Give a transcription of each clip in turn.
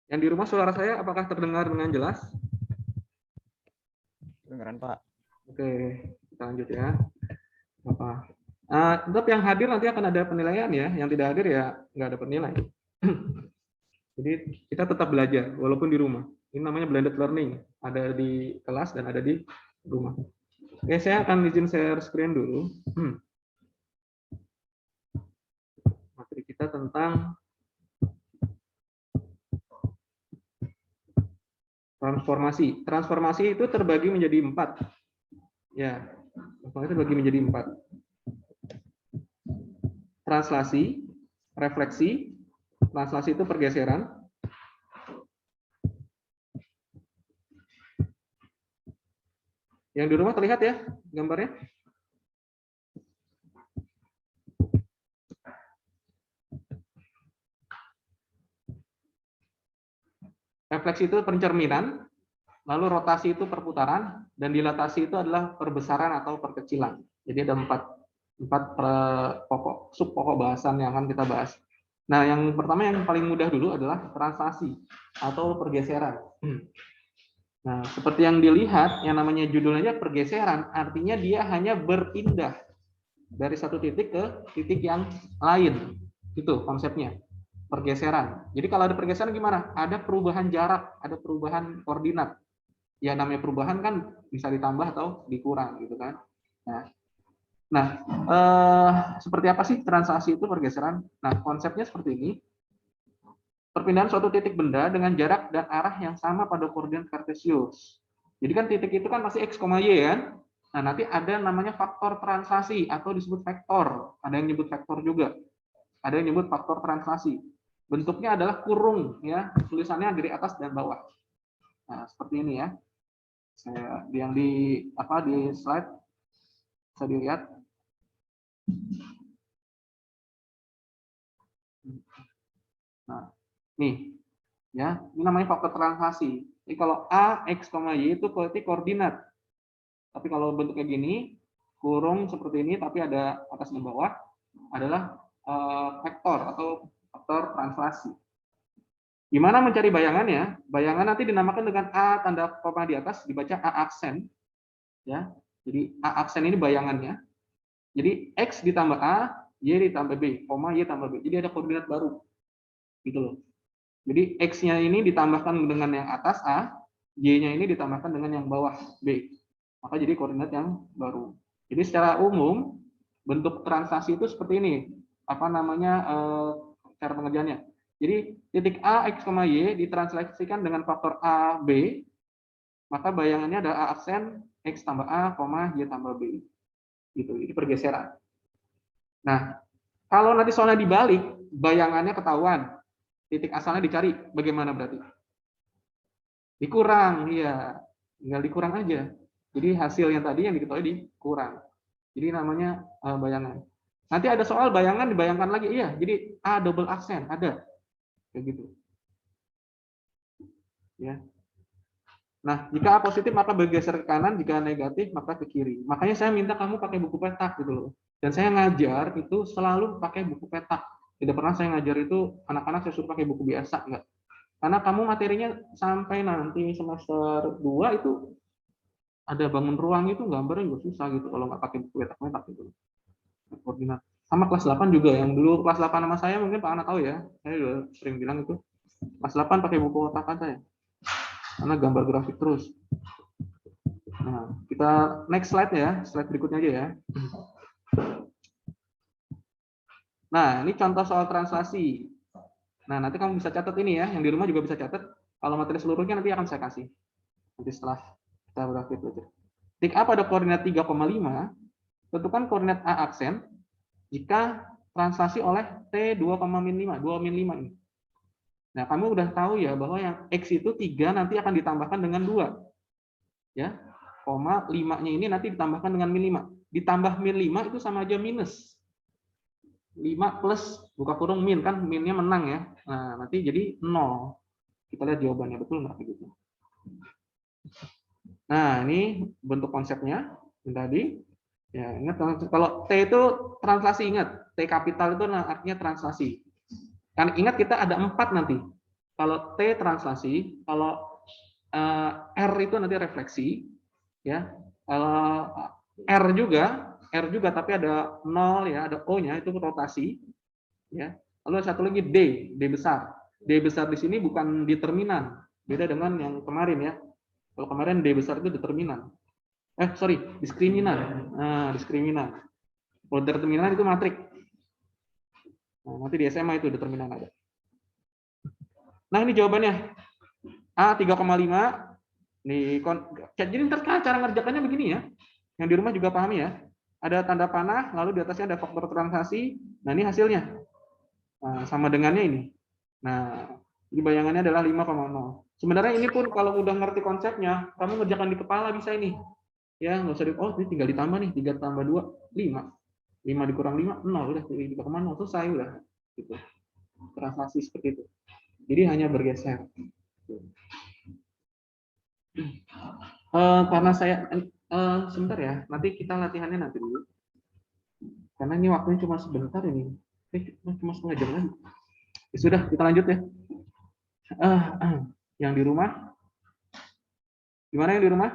Yang di rumah suara saya apakah terdengar dengan jelas? Kedengeran, Pak. Oke, kita lanjut ya. Apa? Tetap yang hadir nanti akan ada penilaian ya, yang tidak hadir ya nggak ada penilai. Jadi kita tetap belajar walaupun di rumah. Ini namanya blended learning, ada di kelas dan ada di rumah. Oke, saya akan izin share screen dulu. Materi kita tentang transformasi. Transformasi itu terbagi menjadi 4. Ya, transformasi terbagi menjadi 4. Translasi, refleksi. Translasi itu pergeseran. Yang di rumah terlihat ya gambarnya? Refleksi itu pencerminan, lalu rotasi itu perputaran, dan dilatasi itu adalah perbesaran atau perkecilan. Jadi ada empat sub pokok bahasan yang akan kita bahas. Nah, yang pertama yang paling mudah dulu adalah translasi atau pergeseran. Nah, seperti yang dilihat, yang namanya judulnya pergeseran, artinya dia hanya berpindah dari satu titik ke titik yang lain. Itu konsepnya, pergeseran. Jadi kalau ada pergeseran gimana? Ada perubahan jarak, ada perubahan koordinat. Ya namanya perubahan kan bisa ditambah atau dikurang gitu kan. Nah, seperti apa sih translasi itu pergeseran? Nah, konsepnya seperti ini. Perpindahan suatu titik benda dengan jarak dan arah yang sama pada koordinat kartesius. Jadi kan titik itu kan masih x, y kan? Nah, nanti ada namanya faktor translasi atau disebut vektor. Ada yang nyebut vektor juga. Ada yang nyebut faktor translasi. Bentuknya adalah kurung ya, tulisannya dari atas dan bawah. Nah, seperti ini ya. Saya yang di slide bisa dilihat. Nah, nih ya, ini namanya faktor translasi. Jadi kalau a, x, y itu berarti koordinat. Tapi kalau bentuknya gini, kurung seperti ini tapi ada atas dan bawah adalah vektor atau faktor translasi. Gimana mencari bayangannya? Bayangan nanti dinamakan dengan a tanda koma di atas, dibaca a aksen ya. Jadi a aksen ini bayangannya. Jadi x ditambah a, y ditambah b, koma y tambah b. Jadi ada koordinat baru. Gitu loh. Jadi x-nya ini ditambahkan dengan yang atas a, y-nya ini ditambahkan dengan yang bawah b. Maka jadi koordinat yang baru. Jadi secara umum bentuk translasi itu seperti ini. Apa namanya cara pengerjaannya? Jadi titik a, x, y ditranslasikan dengan faktor a, b, maka bayangannya ada a aksen x tambah a, y tambah b. Gitu. Ini pergeseran. Nah, kalau nanti soalnya dibalik, bayangannya ketahuan. Titik asalnya dicari, bagaimana berarti? Dikurang, iya. Tinggal dikurang aja. Jadi hasil yang tadi yang diketahui dikurang. Jadi namanya bayangan. Nanti ada soal bayangan dibayangkan lagi, iya. Jadi a double aksen ada, kayak gitu. Ya. Nah, jika A positif maka bergeser ke kanan, jika negatif maka ke kiri. Makanya saya minta kamu pakai buku petak gitu loh. Dan saya ngajar itu selalu pakai buku petak. Tidak pernah saya ngajar itu anak-anak saya suruh pakai buku biasa, enggak. Karena kamu materinya sampai nanti semester 2 itu ada bangun ruang itu gambarnya juga susah gitu kalau nggak pakai buku petak-petak gitu. Koordinat. Sama kelas 8 juga, yang dulu kelas 8 sama saya mungkin Pak Anak tahu ya. Saya juga sering bilang itu. Kelas 8 pakai buku kotakan saya. Karena gambar grafik terus. Nah, kita next slide ya, slide berikutnya aja ya. Nah, ini contoh soal translasi. Nah, nanti kamu bisa catat ini ya, yang di rumah juga bisa catat. Kalau materi seluruhnya nanti akan saya kasih. Nanti setelah kita berakhir belajar. Titik A pada koordinat 3,5, tentukan koordinat A aksen jika translasi oleh T 2,5, 2-5 ini. Nah, kamu udah tahu ya bahwa yang X itu 3 nanti akan ditambahkan dengan 2. Ya, koma 5-nya ini nanti ditambahkan dengan min 5. Ditambah min 5 itu sama aja minus. 5 plus buka kurung min, kan minnya menang ya. Nah, nanti jadi 0. Kita lihat jawabannya betul nggak begitu. Nah, ini bentuk konsepnya yang tadi. Ya, ingat kalau T itu translasi, ingat. T kapital itu artinya translasi. Kan ingat kita ada 4 nanti. Kalau T translasi, kalau R itu nanti refleksi, ya. Kalau R juga tapi ada 0 ya, ada O-nya itu rotasi, ya. Lalu satu lagi D besar. D besar di sini bukan determinan, beda dengan yang kemarin ya. Kalau kemarin D besar itu determinan. Diskriminan. Nah, diskriminan. Kalau determinan itu matrik. Nah, nanti di SMA itu determinan ada. Nah, ini jawabannya. A 3,5. Jadi ntar cara ngerjakannya begini ya. Yang di rumah juga pahami ya. Ada tanda panah, lalu di atasnya ada faktor translasi. Nah, ini hasilnya. Nah, sama dengannya ini. Nah, ini bayangannya adalah 5,0. Sebenarnya ini pun kalau udah ngerti konsepnya, kamu ngerjakan di kepala bisa ini. Ya, nggak usah ini tinggal ditambah nih, 3 tambah 2, 5. 5 dikurang 5, 0. Udah, 3,0 selesai udah. Gitu. Translasi seperti itu. Jadi hanya bergeser. Karena saya sebentar ya, nanti kita latihannya nanti dulu. Karena ini waktunya cuma sebentar ini. Cuma setengah jam lagi. Ya sudah, kita lanjut ya. Yang di rumah, gimana yang di rumah?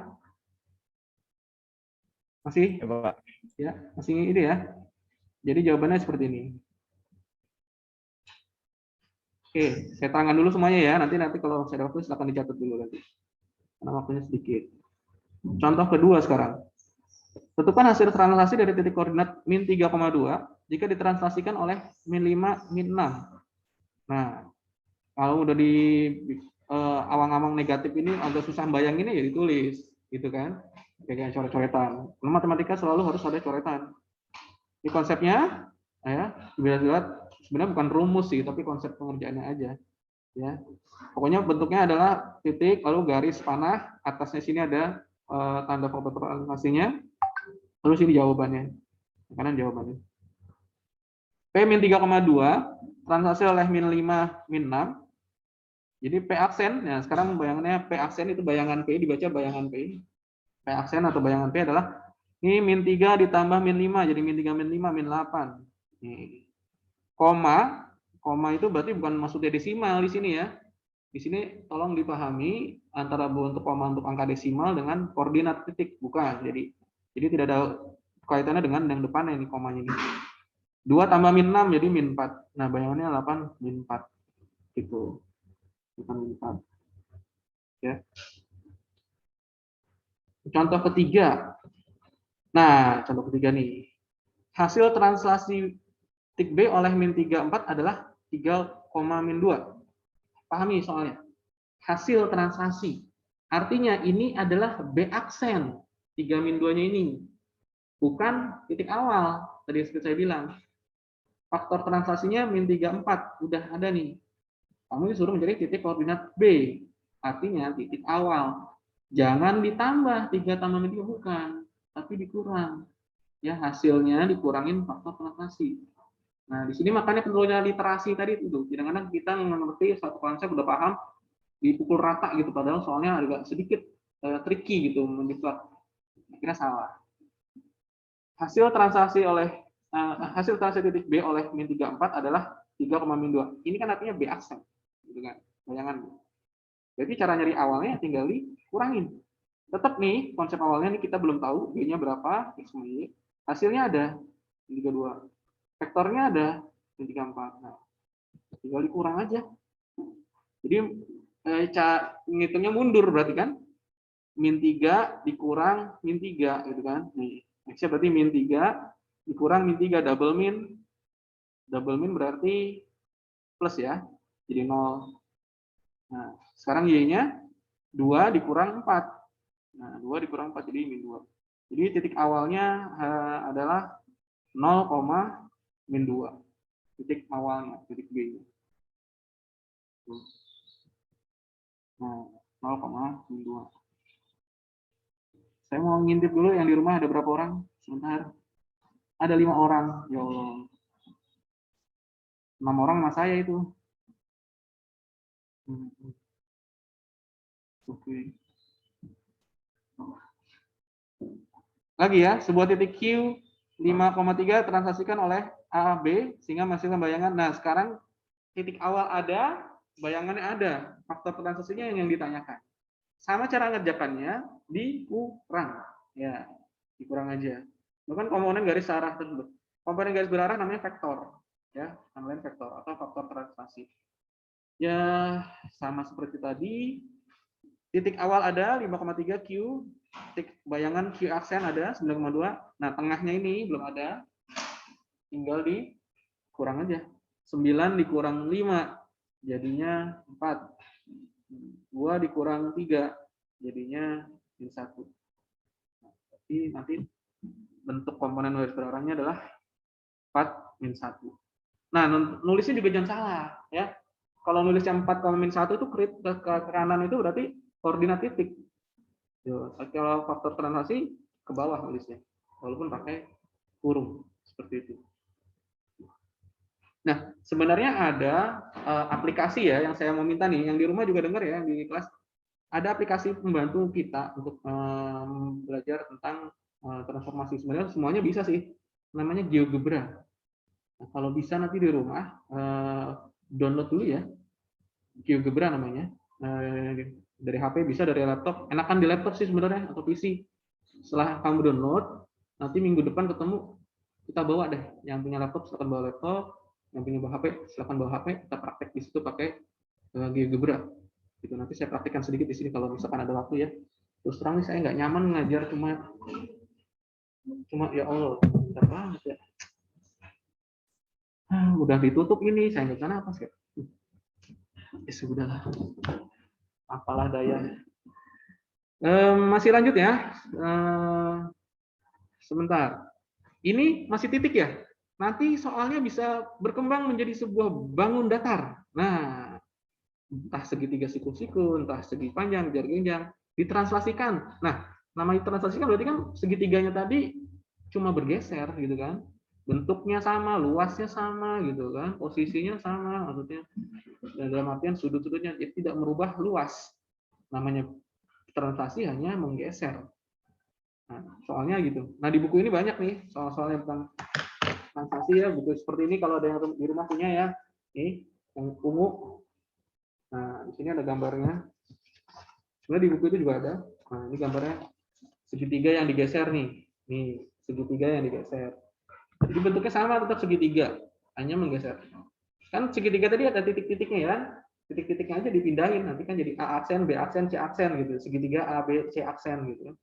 Masih? Ya, Pak. Ya, masih ini ya. Jadi jawabannya seperti ini. Oke, saya terangkan dulu semuanya ya. Nanti kalau saya ada waktu silakan dicatat dulu nanti. Karena waktunya sedikit. Contoh kedua sekarang. Tentukan hasil translasi dari titik koordinat min 3,2 jika ditranslasikan oleh min 5, min 6. Nah, kalau udah di awang-awang negatif ini agak susah bayanginnya ya ditulis, gitu kan? Kayak coret-coretan. Karena matematika selalu harus ada coretan. Ini konsepnya, ya, dilihat sebenarnya bukan rumus sih, tapi konsep pengerjaannya aja. Ya, pokoknya bentuknya adalah titik, lalu garis panah, atasnya sini ada tanda faktor translasinya, lalu sini jawabannya, kanan jawabannya. P min 3,2 translasi oleh min 5, min 6. Jadi P aksen, nah sekarang bayangannya P aksen itu bayangan P, dibaca bayangan P. P aksen atau bayangan P adalah ini min 3 ditambah min 5, jadi min 3, min 5, min 8. Nih. Koma itu berarti bukan maksudnya desimal di sini ya. Di sini tolong dipahami antara bentuk koma untuk angka desimal dengan koordinat titik, bukan. Jadi tidak ada kaitannya dengan yang depannya ini komanya ini. 2 tambah min 6 jadi min 4. Nah, bayangannya 8 min 4. Gitu. Bukan min 4. Ya. Contoh ketiga. Nah, contoh ketiga nih. Hasil translasi titik B oleh min 34 adalah 3, min 2. Pahami soalnya. Hasil translasi. Artinya ini adalah B aksen. 3 min 2-nya ini. Bukan titik awal. Tadi seperti saya bilang. Faktor translasinya min 34. Udah ada nih. Kamu disuruh mencari titik koordinat B. Artinya titik awal. Jangan ditambah 3 tambah min 3, bukan. Tapi dikurang. Ya, hasilnya dikurangin faktor translasi. Nah, di sini makanya perlunya literasi tadi itu. Kadang-kadang kita mengerti satu konsep udah paham, dipukul rata gitu, padahal soalnya agak sedikit tricky gitu mendeplak. Kira salah. Hasil translasi titik B oleh min 34 adalah 3, min 2. Ini kan artinya B aksen. Gitu kan. Bayangan. Jadi cara nyari awalnya tinggal dikurangin. Tetap nih, konsep awalnya nih kita belum tahu B-nya berapa, X, Y. Hasilnya ada 32. Vektornya ada 34. Nah, tinggal dikurang aja. Jadi ngitungnya mundur berarti kan. Min 3 dikurang min 3 gitu kan. Nih, X-nya berarti min 3 dikurang min 3, double min. Double min berarti plus ya. Jadi 0. Nah, sekarang Y-nya 2 dikurang 4. Nah, 2 dikurang 4 jadi min 2. Jadi titik awalnya adalah 0, min 2. Titik awalnya, titik B-nya. Nah, 0, min 2. Saya mau ngintip dulu yang di rumah ada berapa orang? Sebentar. Ada 5 orang. Ya Allah. 6 orang sama saya itu. Oke. Lagi ya, sebuah titik Q 5,3 transaksikan oleh A, B, sehingga menghasilkan bayangan. Nah, sekarang titik awal ada, bayangannya ada, faktor transaksinya yang ditanyakan. Sama cara ngerjakannya, dikurang. Ya, dikurang aja. Itu kan komponen garis arah tersebut. Komponen garis berarah namanya vektor. Ya, yang lain vektor atau faktor translasi. Ya, sama seperti tadi. Titik awal ada 5,3 Q. Titik bayangan Q aksen ada 9,2. Nah, tengahnya ini belum ada. Tinggal dikurang aja. 9 dikurang 5. Jadinya 4. 2 dikurang 3, jadinya min 1. Jadi nanti bentuk komponen garis berarahnya adalah 4 min 1. Nah, nulisnya juga jangan salah ya. Kalau nulisnya 4, min 1 itu ke kanan itu berarti koordinat titik. Kalau faktor translasi ke bawah nulisnya, walaupun pakai kurung seperti itu. Nah, sebenarnya ada aplikasi ya yang saya mau minta nih, yang di rumah juga dengar ya di kelas. Ada aplikasi pembantu kita untuk belajar tentang transformasi. Sebenarnya semuanya bisa sih. Namanya GeoGebra. Nah, kalau bisa nanti di rumah download dulu ya. GeoGebra namanya. Dari HP bisa, dari laptop. Enakan di laptop sih sebenarnya atau PC. Setelah kamu download, nanti minggu depan ketemu, kita bawa deh. Yang punya laptop silakan bawa laptop, yang punya HP silakan bawa HP. Kita praktek di situ pakai GeoGebra. Gitu, nanti saya praktikkan sedikit di sini kalau misalkan ada waktu ya. Terus terang nih saya nggak nyaman ngajar cuma ya Allah, bentar banget ya. Udah ditutup ini, saya nggak tahu apa sih. Ya sudahlah, apalah daya. Masih lanjut ya. Sebentar. Ini masih titik ya. Nanti soalnya bisa berkembang menjadi sebuah bangun datar. Nah, entah segitiga siku-siku, entah segi panjang, jarak-jenjang, ditranslasikan. Nah, namanya translasikan berarti kan segitiganya tadi cuma bergeser gitu kan. Bentuknya sama, luasnya sama gitu kan, posisinya sama, maksudnya dalam artian sudut-sudutnya tidak merubah luas. Namanya translasi hanya menggeser. Nah, soalnya gitu. Nah, di buku ini banyak nih soal-soalnya tentang translasi ya, buku seperti ini kalau ada yang di rumah punya ya. Nih, yang ungu. Nah, di sini ada gambarnya. Sebenarnya di buku itu juga ada. Nah, ini gambarnya segitiga yang digeser nih. Nih, segitiga yang digeser. Jadi bentuknya sama, tetap segitiga, hanya menggeser. Kan segitiga tadi ada titik-titiknya ya. Titik-titiknya aja dipindahin, nanti kan jadi A aksen, B aksen, C aksen gitu. Segitiga A, B, C aksen gitu.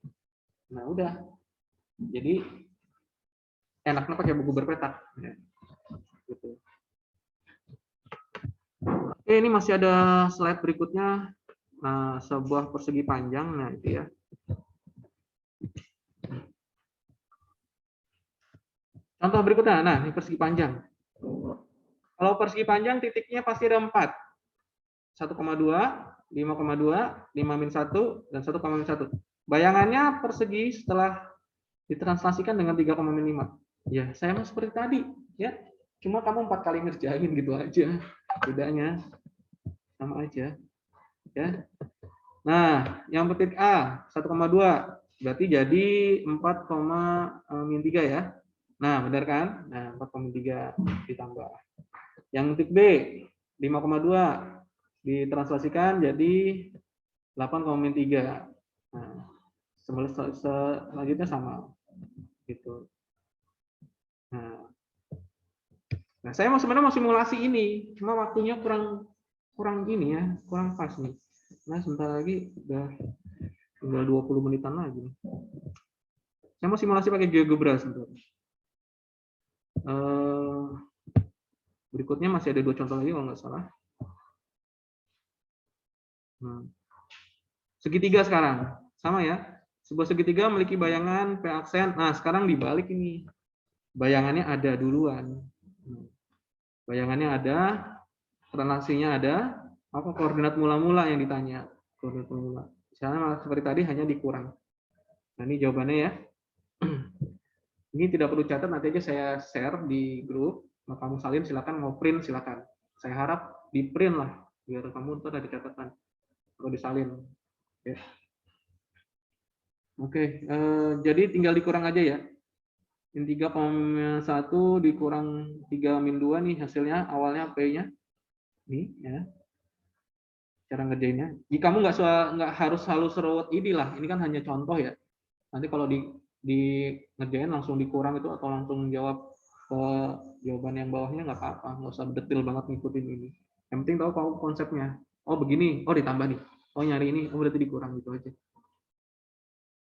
Nah, udah. Jadi enaknya pakai buku berpetak. Ya. Gitu. Oke, ini masih ada slide berikutnya. Nah, sebuah persegi panjang, nah itu ya. Contoh berikutnya, nah ini persegi panjang. Kalau persegi panjang titiknya pasti ada 4. 1,2, 5,2, 5 min 1, dan 1, min 1. Bayangannya persegi setelah ditranslasikan dengan 3, min 5. Ya, saya mau seperti tadi. Ya, cuma kamu 4 kali ngerjain gitu aja. Bedanya sama aja. Ya. Nah, yang titik A, 1,2. Berarti jadi 4, min 3 ya. Nah, benar kan? Nah, 4,3 ditambah. Yang titik B, 5,2 ditranslasikan jadi 8,3. Nah, selanjutnya sama gitu. Nah, saya sebenarnya mau simulasi ini, cuma waktunya kurang ini ya, kurang pas nih. Nah, sebentar lagi udah tinggal 20 menitan lagi. Saya mau simulasi pakai GeoGebra sebentar. Berikutnya masih ada 2 contoh lagi kalau nggak salah. Segitiga sekarang, sama ya. Sebuah segitiga memiliki bayangan P aksen. Nah, sekarang dibalik ini. Bayangannya ada duluan. Bayangannya ada, translasinya ada, apa koordinat mula-mula yang ditanya. Koordinat mula. Misalnya seperti tadi hanya dikurang. Nah, ini jawabannya ya. Ini tidak perlu catat, nanti aja saya share di grup. Mau kamu salin silakan, mau print silakan. Saya harap di print lah, biar kamu ntar ada catatan. Kalau disalin. Oke, jadi tinggal dikurang aja ya. Min 3,1 dikurang 3 min 2 nih hasilnya, awalnya P-nya. Nih ya. cara ngerjainnya. Jika kamu nggak harus selalu serut ini lah, ini kan hanya contoh ya. Nanti kalau di ngerjain langsung dikurang itu atau langsung jawab ke jawaban yang bawahnya nggak apa-apa, nggak usah detail banget ngikutin ini. Yang penting tahu kamu konsepnya. Oh begini, oh ditambah nih. Oh nyari ini, oh berarti dikurang gitu aja.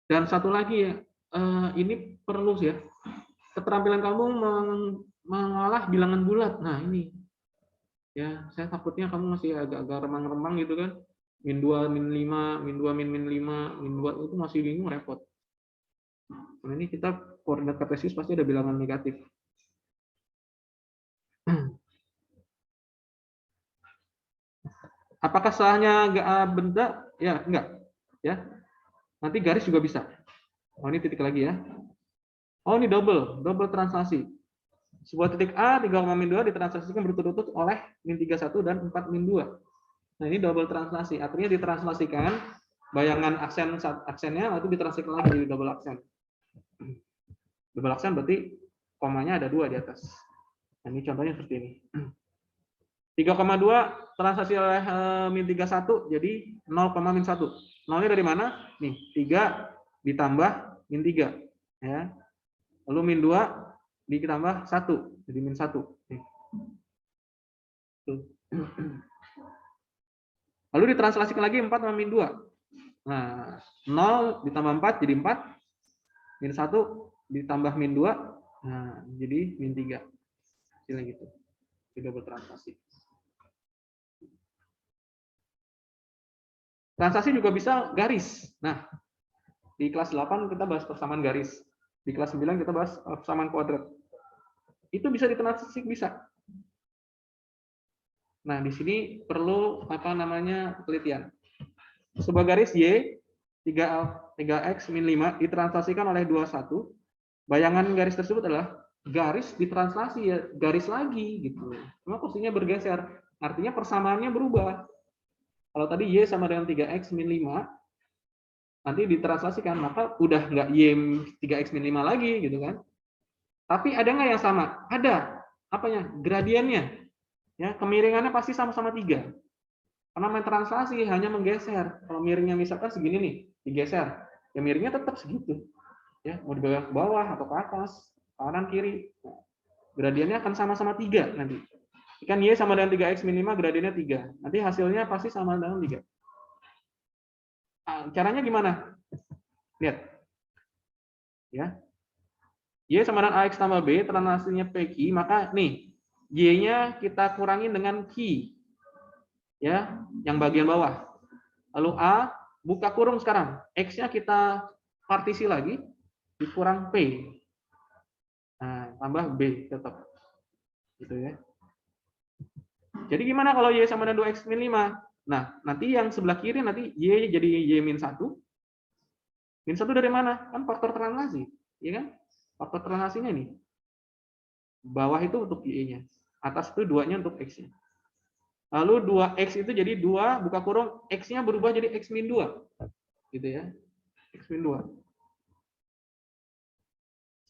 Dan satu lagi ya, ini perlu sih ya, keterampilan kamu mengolah bilangan bulat. Nah ini, ya saya takutnya kamu masih agak-agak remang-remang gitu kan. Min 2, min 5, min 2, min 5, min 2 itu masih bingung, repot. Nah ini kita koordinat kartesius pasti ada bilangan negatif. Apakah salahnya benda? Ya, enggak. Ya, nanti garis juga bisa. Oh ini titik lagi ya. Oh ini double translasi. Sebuah titik A 3,2 ditranslasikan berturut-turut oleh min 31 dan 4 min 2. Nah ini double translasi. Artinya ditranslasikan bayangan aksennya lalu ditranslasikan lagi jadi double aksen. Double aksen berarti komanya ada 2 di atas. Nah, ini contohnya seperti ini. 3,2 translasi oleh min 31 jadi 0,-1. Nolnya dari mana? Nih, 3 ditambah min 3. Ya. Lalu min 2 ditambah 1, jadi min 1. Nih. Lalu ditranslasikan lagi 4 sama min 2. Nah, 0 ditambah 4 jadi 4. Min 1 ditambah min 2. Nah, jadi min 3. Hasilnya gitu. Jadi double translasi. Translasi juga bisa garis. Nah, di kelas 8 kita bahas persamaan garis. Di kelas 9 kita bahas persamaan kuadrat. Itu bisa ditranslasi, bisa. Nah, di sini perlu penelitian. Sebuah garis Y 3x min 5 ditranslasikan oleh 21. Bayangan garis tersebut adalah garis ditranslasi ya, garis lagi gitu. Cuma posisinya bergeser. Artinya persamaannya berubah. Kalau tadi Y sama dengan 3x min 5, nanti ditranslasikan, maka udah nggak Y 3x min 5 lagi gitu kan. Tapi ada nggak yang sama? Ada. Apanya? Gradiennya. Ya, kemiringannya pasti sama-sama 3. Karena main translasi hanya menggeser. Kalau miringnya misalkan segini nih, digeser. Ya miringnya tetap segitu. Ya, mau dibawa ke bawah atau ke atas, kanan kiri. Gradiennya akan sama-sama 3 nanti. Kan Y sama dengan 3x min 5, gradiennya 3. Nanti hasilnya pasti sama dengan 3. Caranya gimana? Lihat. Ya. Y sama dengan AX tambah B, translasinya PQ, maka nih, Y-nya kita kurangin dengan Q. Ya, yang bagian bawah. Lalu A, buka kurung sekarang. X-nya kita partisi lagi, dikurang P. Nah, tambah B tetap. Gitu ya. Jadi gimana kalau Y sama dengan 2X min 5? Nah, nanti yang sebelah kiri nanti Y jadi Y min 1. Min 1 dari mana? Kan faktor translasi. Ya kan? Faktor translasinya ini. Bawah itu untuk Y-nya. Atas itu 2-nya untuk X-nya. Lalu 2X itu jadi 2, buka kurung, X-nya berubah jadi X min 2. Gitu ya. X min 2.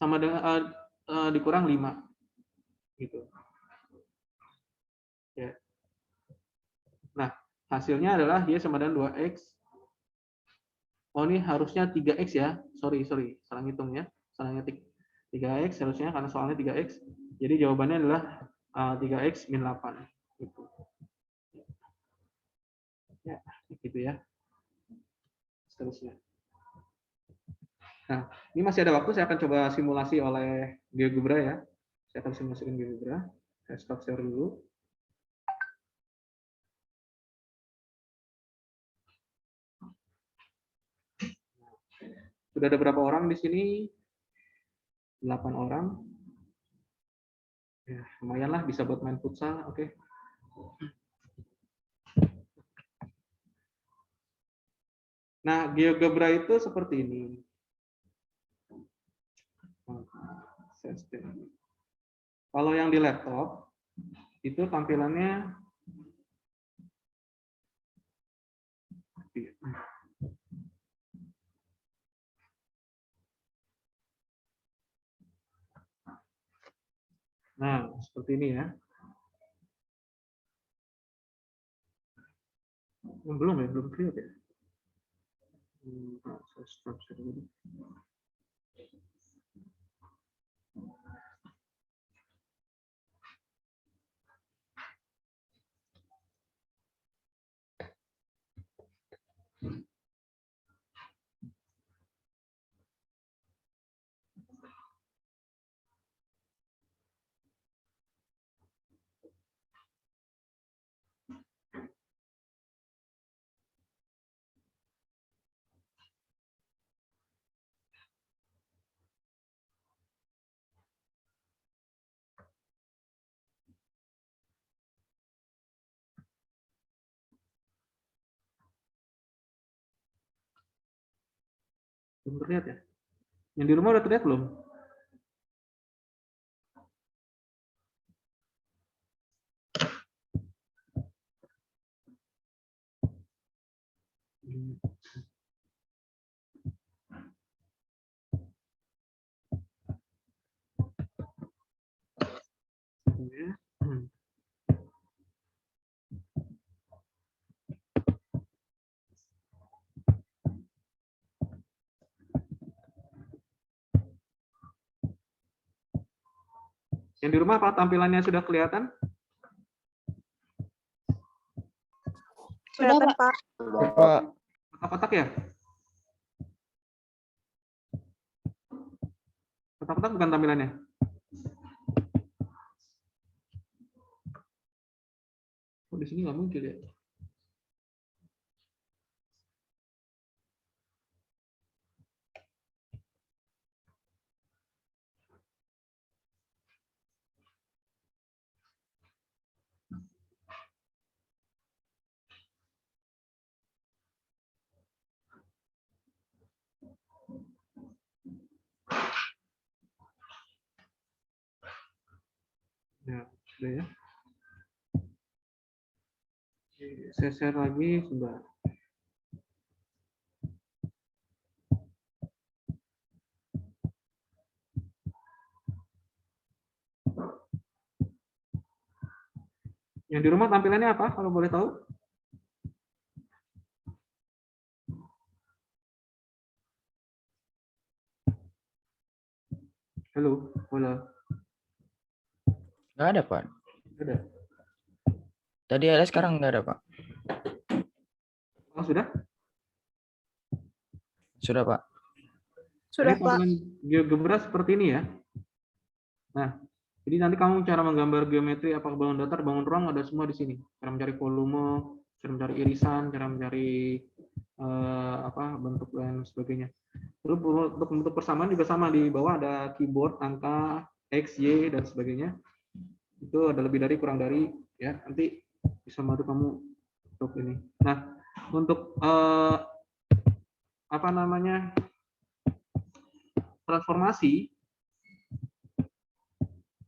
Sama dengan dikurang 5. Gitu. Ya. Nah, hasilnya adalah Y sama dengan 2X. Oh, ini harusnya 3X ya. Sorry. Salah ngitung ya. Salah ngetik. 3X harusnya karena soalnya 3X. Jadi jawabannya adalah 3X min 8. Gitu. Ya, gitu ya. Seterusnya. Nah, ini masih ada waktu, saya akan coba simulasi oleh GeoGebra ya. Saya akan simulasikan GeoGebra. Saya stop share dulu. Sudah ada berapa orang di sini? 8 orang. Ya, lumayan lah bisa buat main futsal. Oke. Nah, GeoGebra itu seperti ini. Kalau yang di laptop itu tampilannya nah seperti ini ya. Belum ya, belum create ya. Saya stop dulu. Belum terlihat ya. Yang di rumah udah terlihat belum? Yang di rumah apa tampilannya sudah kelihatan? Sudah, Kelihatan, Pak. Pak. Kotak-kotak ya? Kotak-kotak bukan tampilannya. Oh, di sini nggak muncul ya. Ya, sudah ya. Saya share lagi, sudah. Yang di rumah tampilannya apa, kalau boleh tahu? Halo, halo. Nggak ada, Pak. Ada. Tadi ada, sekarang nggak ada, Pak. Oh, sudah? Sudah, Pak. Sudah, Ini Pak. tampilan GeoGebra seperti ini ya. Nah, jadi nanti kamu cara menggambar geometri, apakah bangun datar, bangun ruang, ada semua di sini. Cara mencari volume, cara mencari irisan, cara mencari bentuk dan sebagainya. Lalu untuk bentuk persamaan juga sama, di bawah ada keyboard, angka, X, Y, dan sebagainya. Itu ada lebih dari, kurang dari, ya. Nanti bisa membantu kamu untuk ini. Nah, untuk transformasi,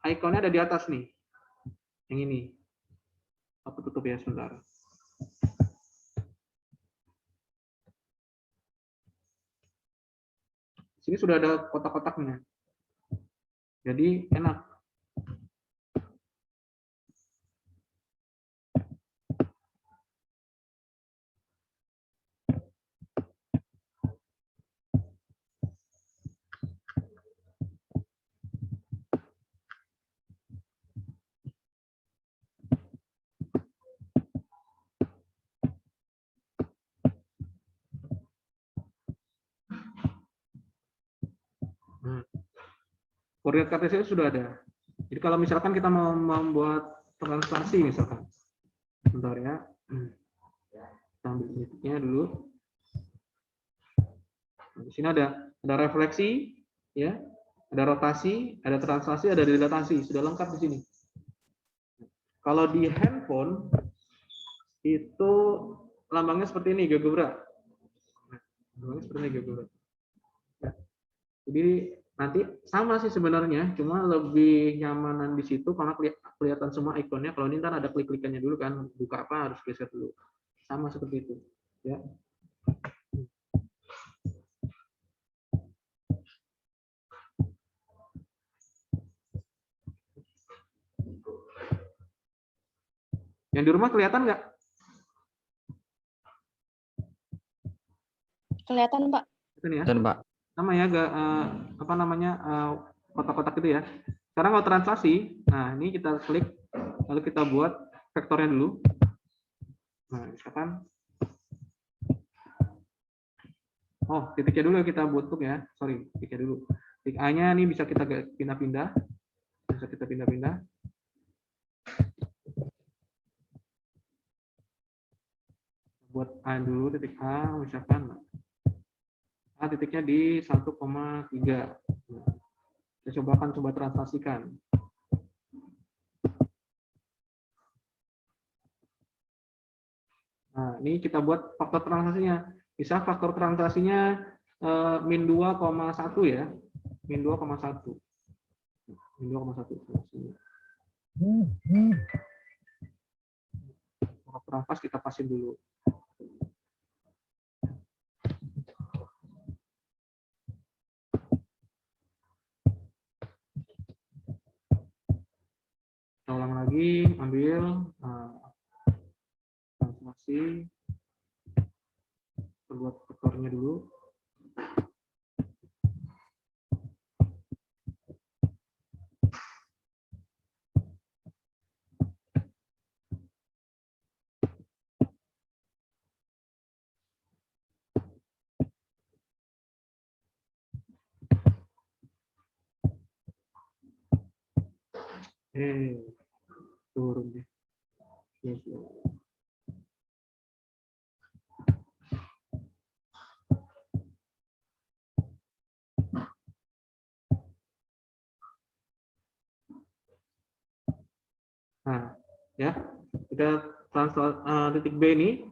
ikonnya ada di atas nih, yang ini. Aku tutup ya sebentar. Sini sudah ada kotak-kotaknya. Jadi enak. Koordinat kartesianya sudah ada. Jadi kalau misalkan kita mau membuat translasi misalkan, bentar ya, kita ambil titiknya dulu. Nah, di sini ada refleksi, ya, ada rotasi, ada translasi, ada dilatasi, sudah lengkap di sini. Kalau di handphone itu lambangnya seperti ini, GeoGebra. Lambangnya seperti ini, GeoGebra. Jadi nanti sama sih sebenarnya, cuma lebih nyamanan di situ karena kelihatan semua ikonnya. Kalau ini kan ada klik-klikannya dulu kan, buka apa harus geser dulu. Sama seperti itu, ya. Yang di rumah kelihatan nggak? Kelihatan, Pak. Ini ya. Dan Pak. Sama ya, apa namanya, kotak-kotak itu ya. Sekarang kalau translasi, nah ini kita klik, lalu kita buat vektornya dulu. Nah, misalkan, oh titiknya dulu kita bentuk ya, sorry, titiknya dulu. Titik A-nya ini bisa kita pindah-pindah, bisa kita pindah-pindah. Buat A dulu, titik A, misalkan A titiknya di 1,3. Nah, kita coba translasikan. Nah, ini kita buat faktor translasinya. Bisa faktor translasinya min 2,1 ya. Min 2,1. Min 2,1. Faktor nafas kita pasin dulu. Kita ulang lagi, ambil translasi, buat vektornya dulu. Turun deh. Nah, ya, kita titik B ini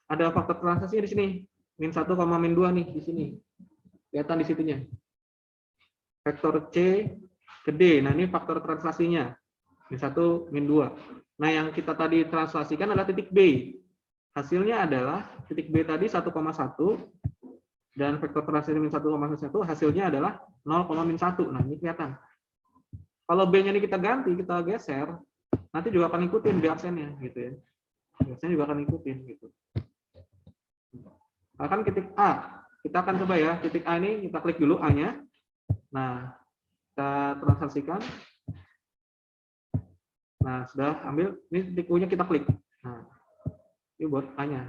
ada faktor translasinya di sini, min 1, min 2 nih di sini, kelihatan di situnya. Vektor C ke D, nah ini faktor translasinya, min 1, min 2. Nah, yang kita tadi translasikan adalah titik B. Hasilnya adalah titik B tadi 1,1 dan vektor translasi min 1,1 hasilnya adalah 0,-1. Nah, ini kelihatan. Kalau B-nya ini kita ganti, kita geser, nanti juga akan ikutin B aksennya gitu ya. Biasanya juga akan ikutin gitu. Akan titik A, kita akan coba ya, titik A ini kita klik dulu A-nya. Nah, kita translasikan. Nah, sudah ambil, ini titik U-nya kita klik. Nah, ini buat A-nya.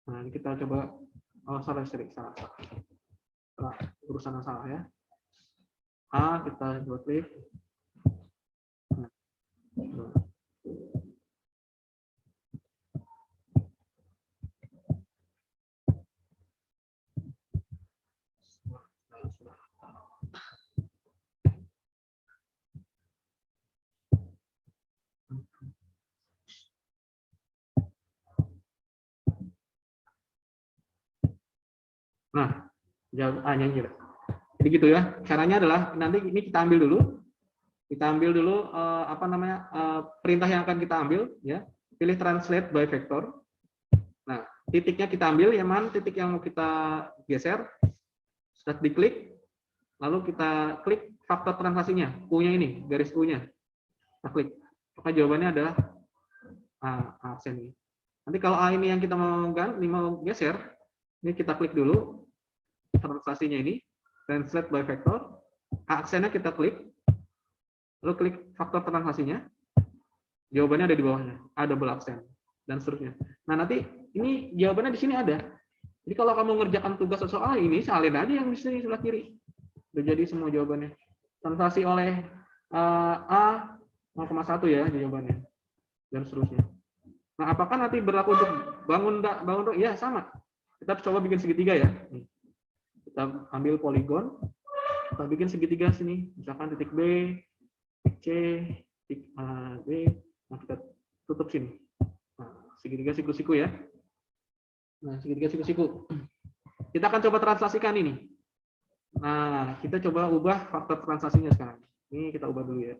Nah, ini kita coba, oh salah. Urusan salah ya. A, kita coba klik. Nah, jawab A-nya gitu. Jadi gitu ya. Caranya adalah nanti ini kita ambil dulu. Kita ambil dulu perintah yang akan kita ambil ya. Pilih translate by vector. Nah, titiknya kita ambil yang mana titik yang mau kita geser. Sudah diklik. Lalu kita klik faktor translasinya, U-nya ini, garis U-nya. Kita klik. Maka jawabannya adalah aksen ini. Nanti kalau A ini yang kita mau geser, ini kita klik dulu translasinya ini, translate by vector, aksennya kita klik, lalu klik faktor translasinya, jawabannya ada di bawahnya, A double aksen, dan seterusnya. Nah nanti ini jawabannya di sini ada. Jadi kalau kamu ngerjakan tugas soal ini, salin aja yang di sini sebelah kiri, udah jadi semua jawabannya. Translasi oleh A 0,1 ya jawabannya, dan seterusnya. Nah apakah nanti berlaku untuk bangun? Ya sama. Kita coba bikin segitiga ya. Kita ambil poligon, kita bikin segitiga sini, misalkan titik B, titik C, titik B, nah kita tutup sini. Nah, segitiga siku-siku ya. Nah, segitiga siku-siku. Kita akan coba translasikan ini. Nah, kita coba ubah faktor translasinya sekarang. Ini kita ubah dulu ya.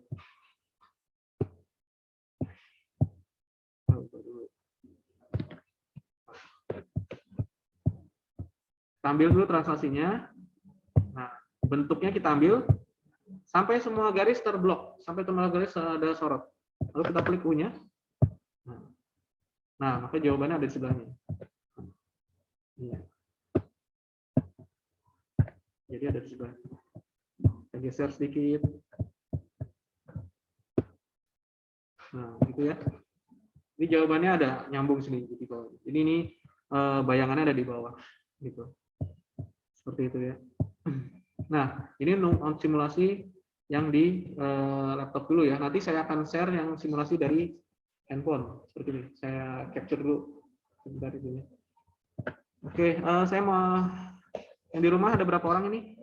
Kita ambil dulu translasinya. Nah, bentuknya kita ambil sampai semua garis terblok, sampai semua garis ada sorot. Lalu kita klik U-nya. Nah, Nah, maka jawabannya ada di sebelahnya. Iya. Jadi ada di sebelah. Kita geser sedikit. Nah, gitu ya. Ini jawabannya ada nyambung sedikit di bawah. Jadi ini bayangannya ada di bawah, gitu. Seperti itu ya. Nah, ini simulasi yang di laptop dulu ya. Nanti saya akan share yang simulasi dari handphone. Seperti ini. Saya capture dulu. Sebentar itu ya. Oke, saya mau yang di rumah ada berapa orang ini?